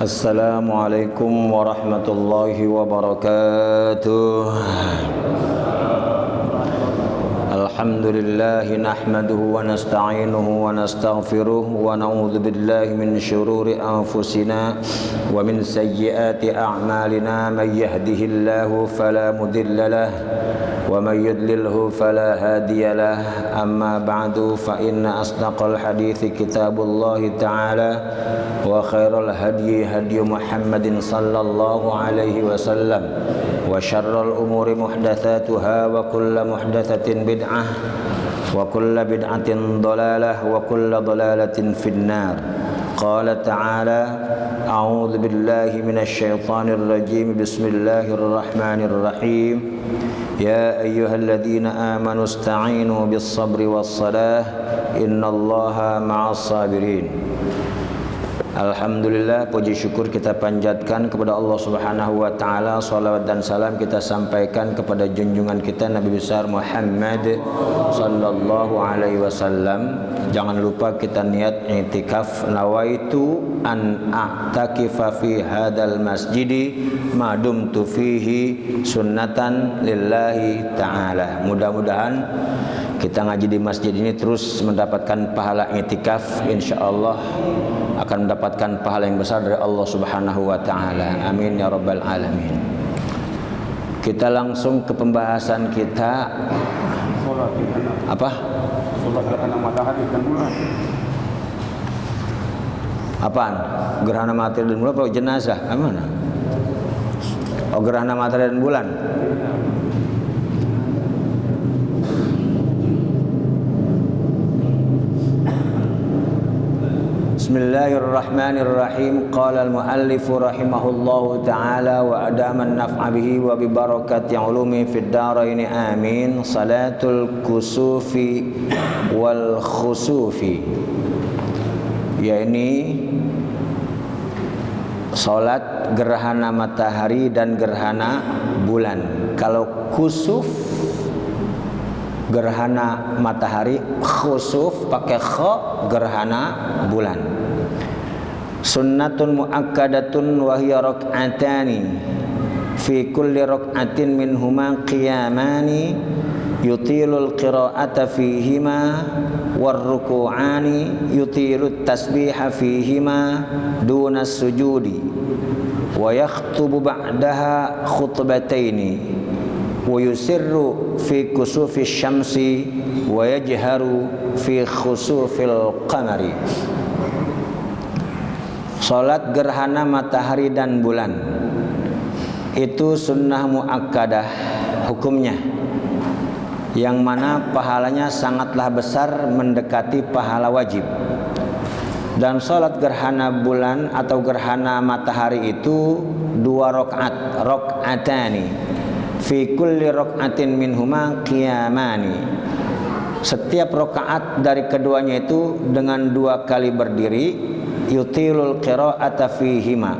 Assalamualaikum warahmatullahi wabarakatuh. Alhamdulillah nahmaduhu wa nasta'inuhu wa nastaghfiruh wa na'udzu billahi min shururi anfusina wa min sayyiati a'malina may yahdihillahu fala mudilla lahu wa may yudlilhu fala hadiya lahu. Amma ba'du fa inna asdaqal hadithi kitabullah ta'ala wa khairal hadyi hadyu Muhammadin sallallahu alaihi wasallam wa syarrul umuri muhdatsatuha wa kullu muhdatsatin bid'ah wa kullu bid'atin dhalalah wa kullu dhalalatin finnar. Qala ta'ala a'udzu billahi minasy syaithanir rajim. Bismillahirrahmanirrahim. Ya ayyuhalladzina amanu ista'inu bis-sabri was-salah innallaha ma'as sabirin. Alhamdulillah, puji syukur kita panjatkan kepada Allah Subhanahu wa taala. Salawat dan salam kita sampaikan kepada junjungan kita Nabi besar Muhammad sallallahu alaihi wasallam. Jangan lupa kita niat i'tikaf. Nawaitu an a'takifa fi hadzal masjidi ma dumtu fihi sunnatan lillahi taala. Mudah-mudahan kita ngaji di masjid ini terus mendapatkan pahala i'tikaf, insyaallah akan mendapatkan pahala yang besar dari Allah Subhanahu wa taala. Amin ya rabbal alamin. Kita langsung ke pembahasan kita. Apa? Salat gerhana matahari dan bulan. Apaan? Gerhana matahari dan bulan atau jenazah? Mana? Oh, gerhana matahari dan bulan. Bismillahirrahmanirrahim. Qala al-muallif rahimahullahu ta'ala wa adama an-naf'a bihi wa bi barakati ulumi fid dharain amin. Salatul kusufi wal khusufi, yakni salat gerhana matahari dan gerhana bulan. Kalau kusuf gerhana matahari, khusuf pakai kha gerhana bulan. Sunnatun muakkadatun wa hiya rak'atani fi kulli rak'atin minhuma qiyamani yutilul qira'ata fihima war ruku'ani yutilut tasbiha fihima duna sujudi wa yakhtubu ba'daha khutbataini wa yusirru fi kusufi syamsi wa yajharu fi khusufil qamari. Salat gerhana matahari dan bulan itu sunnah muakkadah hukumnya, yang mana pahalanya sangatlah besar mendekati pahala wajib. Dan salat gerhana bulan atau gerhana matahari itu 2 rakaat, rak'atani fi kulli rak'atin minhuma qiyamani. Setiap rakaat dari keduanya itu dengan 2 kali berdiri. Yutilul qira'ata fihima,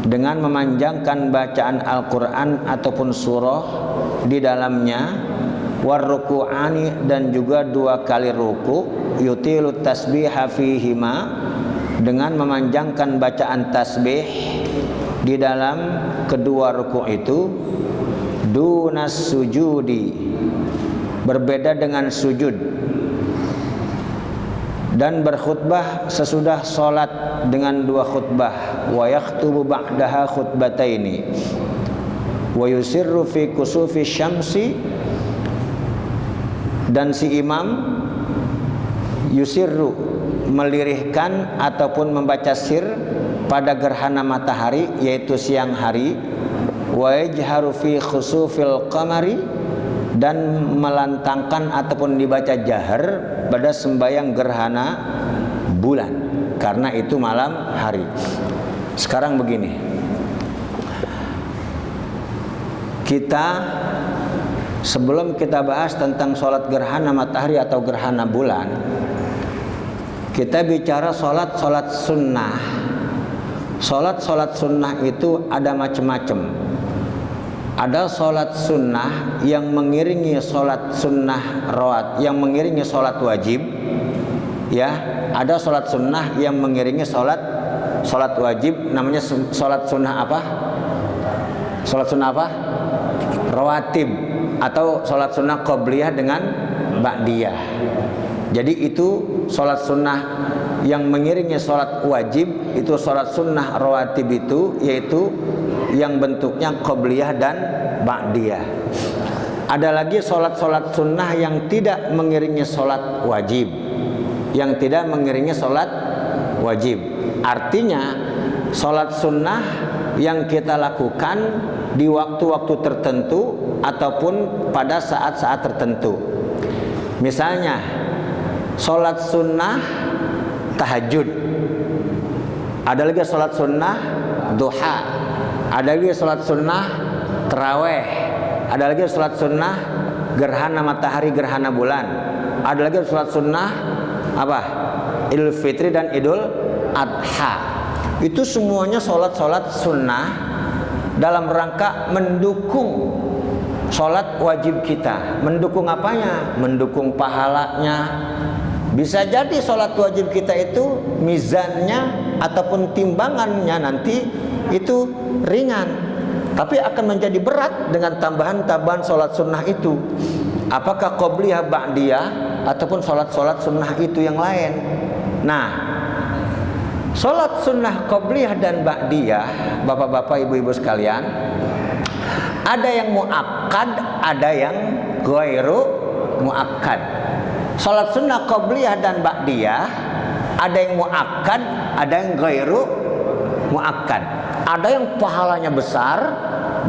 dengan memanjangkan bacaan Al-Quran ataupun surah di dalamnya. Warruku'ani, dan juga 2 kali ruku. Yutilut tasbiha fihima, dengan memanjangkan bacaan tasbih di dalam kedua ruku itu. Dunas sujudi, berbeda dengan sujud. Dan berkhutbah sesudah solat dengan 2 khutbah. Wa yakhtubu ba'daha khutbataini wa yusirru fi kusufi syamsi, dan si imam yusirru melirihkan ataupun membaca sir pada gerhana matahari, yaitu siang hari. Wa yajharu fi khusufil qamari, dan melantangkan ataupun dibaca jahar pada sembahyang gerhana bulan, karena itu malam hari. Sekarang begini, kita sebelum kita bahas tentang sholat gerhana matahari atau gerhana bulan, kita bicara sholat sunnah. Sholat sunnah itu ada macam-macam. Ada sholat sunnah yang mengiringi sholat sunnah rawat, yang mengiringi sholat wajib, ya. Ada sholat sunnah yang mengiringi sholat Sholat wajib namanya sholat sunnah apa? Sholat sunnah apa? Rawatib, atau sholat sunnah qobliyah dengan ba'diyah. Jadi itu sholat sunnah yang mengiringi sholat wajib, itu sholat sunnah rawatib itu, yaitu yang bentuknya qobliyah dan ba'diyah. Ada lagi sholat-sholat sunnah yang tidak mengiringi sholat wajib, yang tidak mengiringi sholat wajib. Artinya sholat sunnah yang kita lakukan di waktu-waktu tertentu ataupun pada saat-saat tertentu. Misalnya sholat sunnah tahajud, ada lagi sholat sunnah duha, ada lagi sholat sunnah taraweh, ada lagi sholat sunnah gerhana matahari, gerhana bulan, ada lagi sholat sunnah apa? Idul Fitri dan Idul Adha. Itu semuanya sholat-sholat sunnah dalam rangka mendukung sholat wajib kita. Mendukung apanya? Mendukung pahalanya. Bisa jadi sholat wajib kita itu mizannya ataupun timbangannya nanti itu ringan, tapi akan menjadi berat dengan tambahan-tambahan sholat sunnah itu. Apakah qobliyah, ba'diyah, ataupun sholat-sholat sunnah itu yang lain. Nah, sholat sunnah qobliyah dan ba'diyah, bapak-bapak, ibu-ibu sekalian, ada yang muakkad, ada yang ghairu muakkad. Sholat sunnah qobliyah dan ba'diyah, ada yang muakkad, ada yang ghairu muakkad. Ada yang pahalanya besar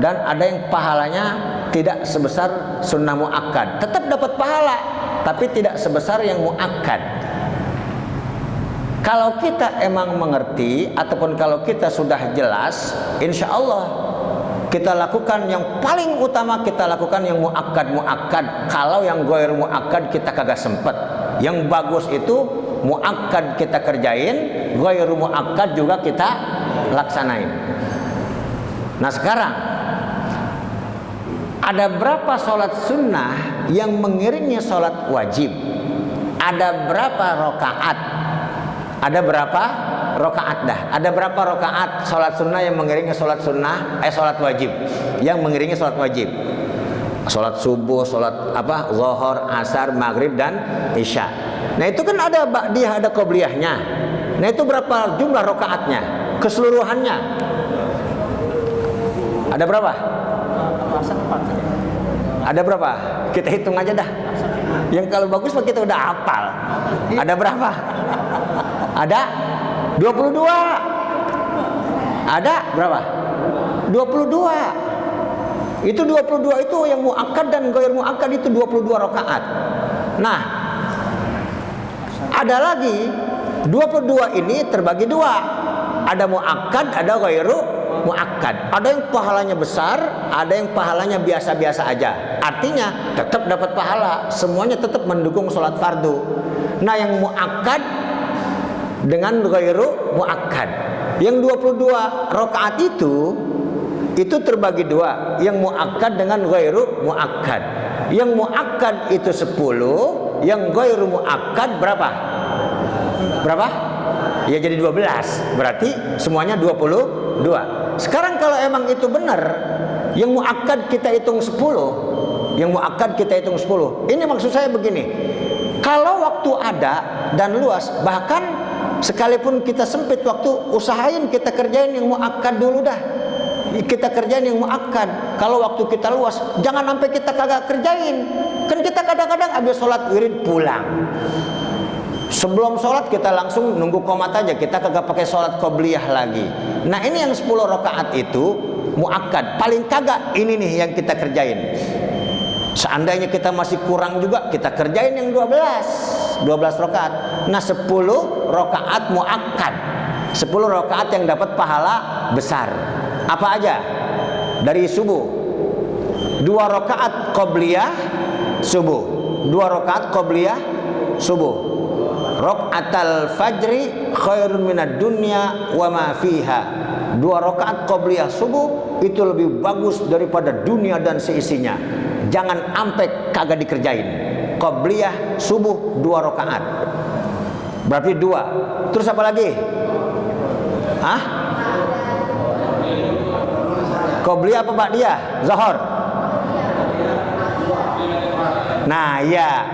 dan ada yang pahalanya tidak sebesar sunnah muakkad. Tetap dapat pahala, tapi tidak sebesar yang muakkad. Kalau kita emang mengerti ataupun kalau kita sudah jelas, insya Allah kita lakukan yang paling utama, kita lakukan yang muakkad. Kalau yang ghair muakkad kita kagak sempet. Yang bagus itu muakkad kita kerjain, ghair muakkad juga kita laksanain. Nah sekarang ada berapa sholat sunnah yang mengiringi sholat wajib? Ada berapa rakaat? Ada berapa rakaat dah? Ada berapa rakaat sholat sunnah yang mengiringi sholat sunnah? Sholat wajib yang mengiringi sholat wajib. Sholat subuh, sholat apa? Zuhur, asar, maghrib dan isya. Nah itu kan ada ba'diyah, ada qobliyahnya. Nah itu berapa jumlah rakaatnya? Keseluruhannya? Ada berapa? Ada berapa? Kita hitung aja dah. Yang kalau bagus mah kita udah hafal. Ada berapa? Ada 22. Ada berapa? 22. Itu 22 itu yang muakkad dan ghair muakkad itu 22 rakaat. Nah, ada lagi 22 ini terbagi dua. Ada muakkad, ada ghairu muakkad. Ada yang pahalanya besar, ada yang pahalanya biasa-biasa aja. Artinya tetap dapat pahala, semuanya tetap mendukung sholat fardu. Nah, yang muakkad dengan ghairu muakkad. Yang 22 rakaat itu terbagi dua, yang muakkad dengan ghairu muakkad. Yang muakkad itu 10, yang ghairu muakkad berapa? Berapa? Ya jadi 12. Berarti semuanya 22. Sekarang kalau emang itu benar, yang muakkad kita hitung 10, yang muakkad kita hitung 10. Ini maksud saya begini. Kalau waktu ada dan luas, bahkan sekalipun kita sempit waktu, usahain kita kerjain yang muakkad dulu dah. Kita kerjain yang muakkad. Kalau waktu kita luas, jangan sampai kita kagak kerjain. Kan kita kadang-kadang habis sholat wirid pulang. Sebelum sholat kita langsung nunggu qomat aja, kita kagak pakai sholat qobliyah lagi. Nah ini yang 10 rakaat itu muakkad. Paling kagak ini nih yang kita kerjain. Seandainya kita masih kurang juga, kita kerjain yang 12 rakaat. Nah 10 rakaat muakkad, 10 rakaat yang dapat pahala besar. Apa aja? Dari subuh 2 rakaat qobliyah subuh, 2 rakaat qobliyah subuh. Rakaatal fajri khairun minad dunya wa ma fiha. 2 rakaat qobliyah subuh itu lebih bagus daripada dunia dan seisinya. Jangan sampai kagak dikerjain. Qobliyah subuh 2 rakaat. Berarti 2. Terus apa lagi? Ah? Qobliyah apa ba'diyah? Zuhur. Nah, ya.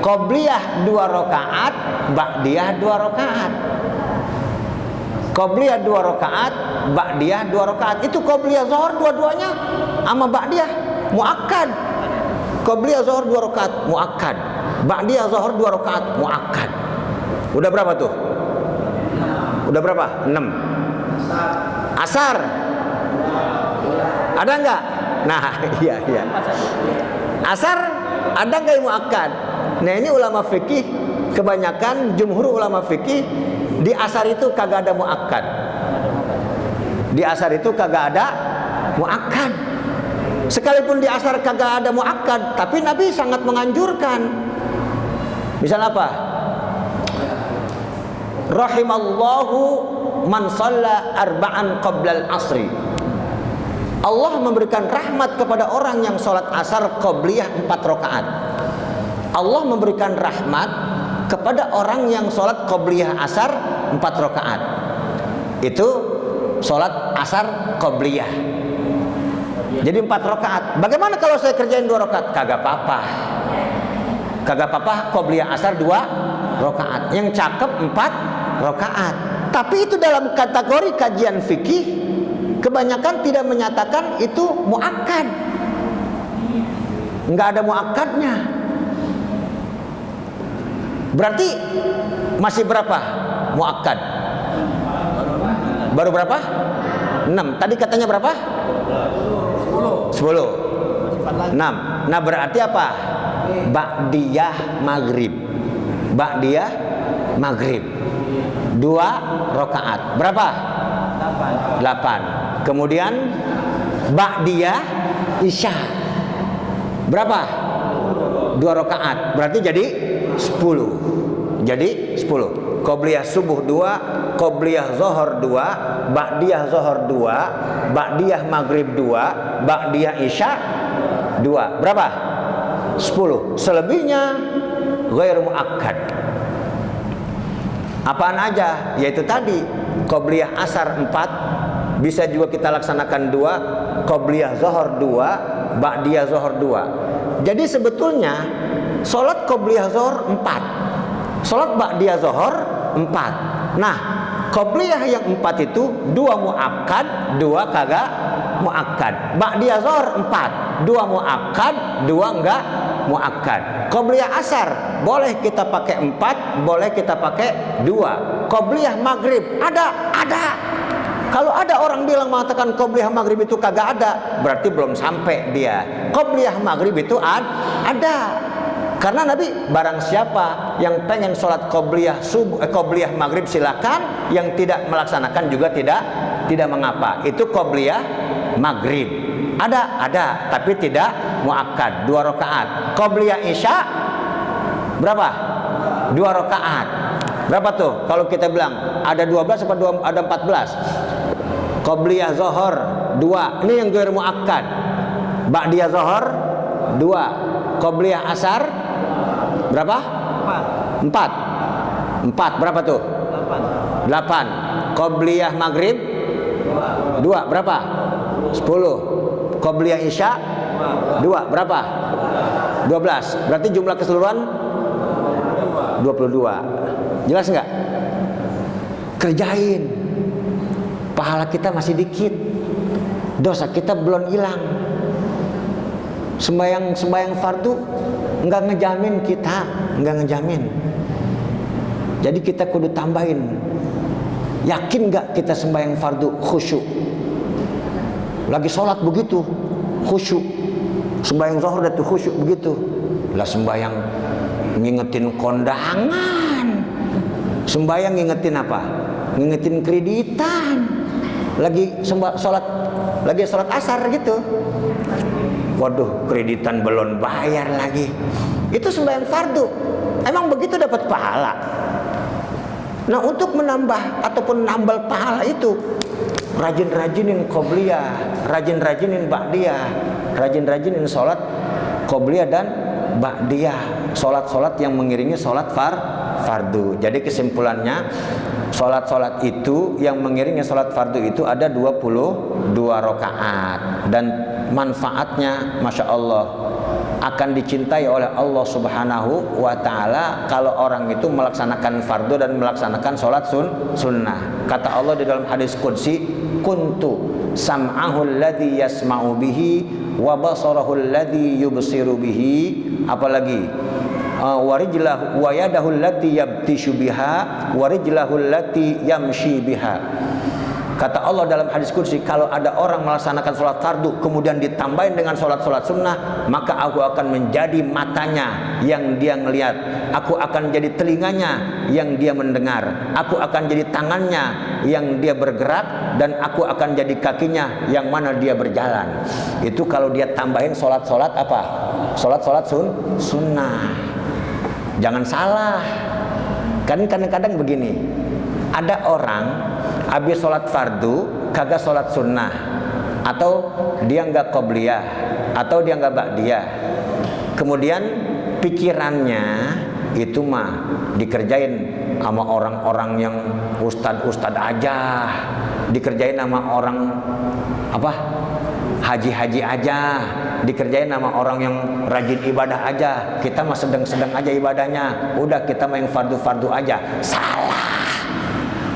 Qobliyah 2 rakaat, ba'diyah 2 rakaat. Qobliyah 2 rakaat, ba'diyah 2 rakaat. Itu qobliyah zuhur dua-duanya sama ba'diyah muakkad. Qobliyah zuhur 2 rakaat muakkad. Ba'diyah zuhur 2 rakaat muakkad. Udah berapa tuh? Udah berapa? 6. Asar. Ada enggak? Nah, iya. Asar ada enggak yang muakkad? Nah, ini ulama fikih kebanyakan jumhur ulama fikih di asar itu kagak ada muakkad. Di asar itu kagak ada muakkad. Sekalipun di asar kagak ada muakkad, tapi Nabi sangat menganjurkan. Misal apa? Rahimallahu man shalla arba'an qablal asri. Allah memberikan rahmat kepada orang yang sholat asar qobliyah 4 rakaat. Allah memberikan rahmat kepada orang yang sholat qobliyah asar 4 rakaat. Itu sholat asar qobliyah. Jadi 4 rakaat. Bagaimana kalau saya kerjain 2 rakaat? Kagak apa-apa. Kagak apa-apa, qobliyah asar 2 rakaat. Yang cakep 4 rakaat. Tapi itu dalam kategori kajian fikih kebanyakan tidak menyatakan itu muakkad. Enggak ada muakkadnya. Berarti masih berapa muakkad? Baru berapa? 6. Tadi katanya berapa? 10. 6. Nah, berarti apa? Ba'diyah maghrib. Ba'diyah maghrib 2 rakaat. Berapa? 8. Kemudian ba'diyah isya. Berapa? 2 rakaat. Berarti jadi 10. Jadi 10. Qobliyah subuh 2, qobliyah zuhur 2, ba'diyah zuhur 2, ba'diyah maghrib 2, ba'diyah isya 2. Berapa? 10. Selebihnya ghair muakkad. Apaan aja? Yaitu tadi qobliyah asar 4, bisa juga kita laksanakan 2, qobliyah zuhur 2, ba'diyah zuhur 2. Jadi sebetulnya sholat qobliyah zuhur 4, sholat ba'diyah zuhur 4. Nah, qobliyah yang 4 itu 2 muakkad, 2 kagak muakkad. Ba'diyah zuhur 4, 2 muakkad, 2 enggak muakkad. Qobliyah asar boleh kita pakai 4, boleh kita pakai 2. Qobliyah maghrib ada. Kalau ada orang bilang mengatakan qobliyah maghrib itu kagak ada, berarti belum sampai dia. Qobliyah maghrib itu ada. Karena Nabi, barang siapa yang pengen sholat qobliyah qobliyah maghrib silakan, yang tidak melaksanakan juga tidak mengapa. Itu qobliyah maghrib. Ada, tapi tidak muakkad, 2 rakaat. Qobliyah isya berapa? 2 rakaat. Berapa tuh? Kalau kita bilang ada 12 apa ada 14? Qobliyah zuhur 2. Ini yang ghair muakkad. Ba'diyah zuhur 2. Qobliyah asar berapa? 4. Berapa tuh? 8. Qobliyah maghrib 2. Berapa? 10. Qobliyah isya 2. Berapa? 12. Berarti jumlah keseluruhan 22. Jelas nggak? Kerjain. Pahala kita masih dikit, dosa kita belum hilang. Sembahyang fardu nggak ngejamin kita, nggak ngejamin. Jadi kita kudu tambahin. Yakin nggak kita sembahyang fardu khusyuk? Lagi sholat begitu khusyuk, sembahyang zuhur udah tuh khusyuk begitu. Lah sembahyang ngingetin kondangan, sembahyang ngingetin apa? Ngingetin kreditan. Lagi sholat asar gitu. Waduh, kreditan belum bayar lagi. Itu sembahyang fardu. Emang begitu dapat pahala? Nah, untuk menambah ataupun nambal pahala itu, rajin-rajinin qobliyah, rajin-rajinin ba'diyah, rajin-rajinin sholat qobliyah dan ba'diyah, sholat-sholat yang mengiringi sholat fardu. Jadi kesimpulannya, sholat itu yang mengiringi sholat fardu itu ada 22 rakaat, dan manfaatnya Masya Allah akan dicintai oleh Allah Subhanahu wa Ta'ala kalau orang itu melaksanakan fardu dan melaksanakan sholat sunnah. Kata Allah di dalam hadis qudsi, kuntu sam'ahu alladhi yasma'u bihi wa basarahu alladhi yubsiru bihi, apalagi warijlahu wa yadahu allati yabtishu biha warijlahu allati yamshi biha. Kata Allah dalam hadis qudsi, kalau ada orang melaksanakan sholat fardu kemudian ditambahin dengan sholat-sholat sunnah, maka aku akan menjadi matanya yang dia ngelihat, aku akan jadi telinganya yang dia mendengar, aku akan jadi tangannya yang dia bergerak, dan aku akan jadi kakinya yang mana dia berjalan. Itu kalau dia tambahin sholat-sholat apa? Sholat-sholat sunnah. Jangan salah, kan kadang-kadang begini, ada orang habis sholat fardu kagak sholat sunnah, atau dia nggak qobliyah, atau dia nggak ba'diyah, kemudian pikirannya itu mah dikerjain sama orang-orang yang ustad aja, dikerjain sama orang apa haji aja, dikerjain sama orang yang rajin ibadah aja. Kita mah sedang-sedang aja ibadahnya, udah kita main fardu aja. Salah.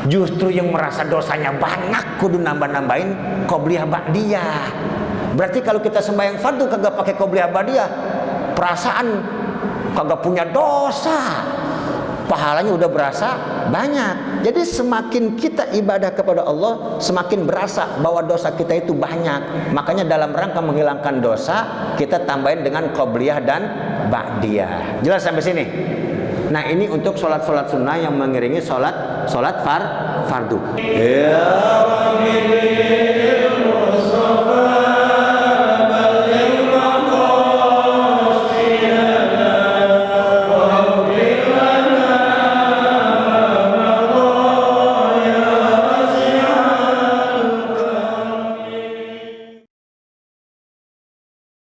Justru yang merasa dosanya banyak kudu nambah-nambahin qobliyah ba'diyah. Berarti kalau kita sembahyang fardu kagak pakai qobliyah ba'diyah, perasaan kagak punya dosa, pahalanya udah berasa banyak. Jadi semakin kita ibadah kepada Allah, semakin berasa bahwa dosa kita itu banyak. Makanya dalam rangka menghilangkan dosa, kita tambahin dengan qobliyah dan ba'diyah. Jelas sampai sini? Nah, ini untuk sholat-sholat sunnah yang mengiringi sholat fardu. Ya